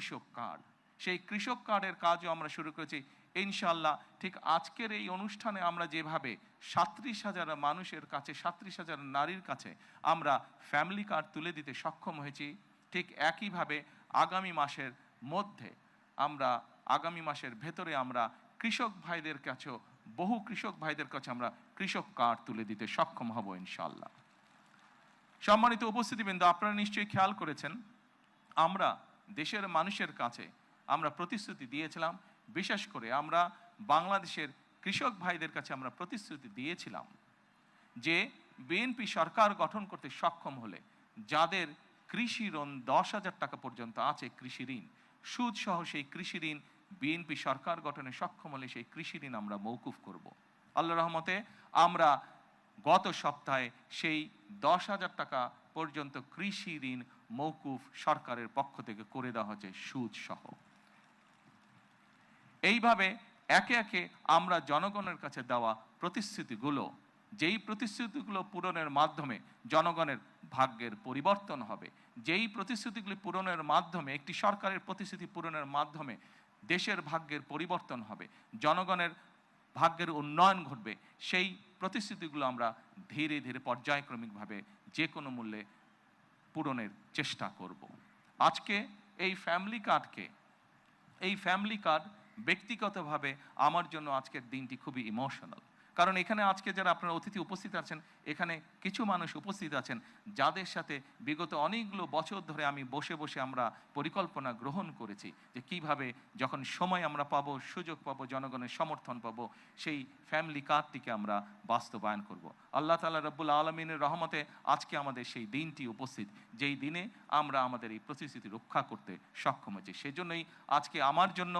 কৃষক কার্ড। সেই কৃষক কার্ডের কাজও আমরা শুরু করেছি ইনশাআল্লাহ। ঠিক আজকের এই অনুষ্ঠানে আমরা যেভাবে ৩৭,০০০ মানুষের কাছে, ৩৭,০০০ নারীর কাছে আমরা ফ্যামিলি কার্ড তুলে দিতে সক্ষম হয়েছি, ঠিক একইভাবে আগামী মাসের মধ্যে আগামী মাসের ভেতরে আমরা কৃষক ভাইদের কাছেও, বহু কৃষক ভাইদের কাছে আমরা কৃষক কার্ড তুলে দিতে সক্ষম হব ইনশাআল্লাহ। সম্মানিত উপস্থিতিবৃন্দ, আপনারা নিশ্চয়ই খেয়াল করেছেন আমরা দেশের মানুষের কাছে আমরা প্রতিশ্রুতি দিয়েছিলাম, বিশেষ করে আমরা বাংলাদেশের কৃষক ভাইদের কাছে আমরা প্রতিশ্রুতি দিয়েছিলাম যে বিএনপি সরকার গঠন করতে সক্ষম হলে যাদের কৃষি ঋণ 10,000 টাকা পর্যন্ত আছে, কৃষি ঋণ সুদ সহ, সেই কৃষি ঋণ বিএনপি সরকার গঠনে সক্ষম হলে সেই কৃষি ঋণ আমরা মওকুফ করব। আল্লাহর রহমতে আমরা গত সপ্তাহে সেই 10,000 টাকা পর্যন্ত কৃষি ঋণ মওকুফ সরকারের পক্ষ থেকে করে দেওয়া হচ্ছে সুদ সহ। এইভাবে একে একে আমরা জনগণের কাছে দেওয়া প্রতিশ্রুতিগুলো, যেই প্রতিশ্রুতিগুলো পূরণের মাধ্যমে জনগণের ভাগ্যের পরিবর্তন হবে, যেই প্রতিশ্রুতিগুলি পূরণের মাধ্যমে, একটি সরকারের প্রতিশ্রুতি পূরণের মাধ্যমে দেশের ভাগ্যের পরিবর্তন হবে, জনগণের ভাগ্যের উন্নয়ন ঘটবে, সেই প্রতিশ্রুতিগুলো আমরা ধীরে ধীরে পর্যায়ক্রমিকভাবে যে কোনো মূল্যে পূরণের চেষ্টা করব। আজকে এই ফ্যামিলি কার্ড ব্যক্তিগতভাবে আমার জন্য আজকের দিনটি খুবই ইমোশনাল। কারণ এখানে আজকে যারা আপনারা অতিথি উপস্থিত আছেন, এখানে কিছু মানুষ উপস্থিত আছেন যাদের সাথে বিগত অনেকগুলো বছর ধরে আমি বসে বসে আমরা পরিকল্পনা গ্রহণ করেছি যে কিভাবে যখন সময় আমরা পাবো, সুযোগ পাবো, জনগণের সমর্থন পাবো, সেই ফ্যামিলি কার্ডটিকে আমরা বাস্তবায়ন করব। আল্লাহ তাআলা রব্বুল আলামিনের রহমতে আজকে আমাদের সেই দিনটি উপস্থিত, যেই দিনে আমরা আমাদের এই প্রতিশ্রুতি রক্ষা করতে সক্ষম হয়েছি। সেজন্যই আজকে আমার জন্য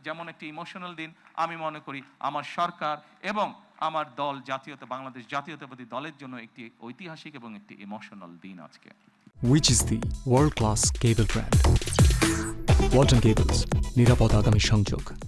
যেমন একটি ইমোশনাল দিন, আমি মনে করি আমার সরকার এবং আমার দল বাংলাদেশ জাতীয়তাবাদী দলের জন্য একটি ঐতিহাসিক এবং একটি ইমোশনাল দিন আজকে। Which is the world-class cable brand? Walton Cables, নিরাপদ আগামী সংযোগ।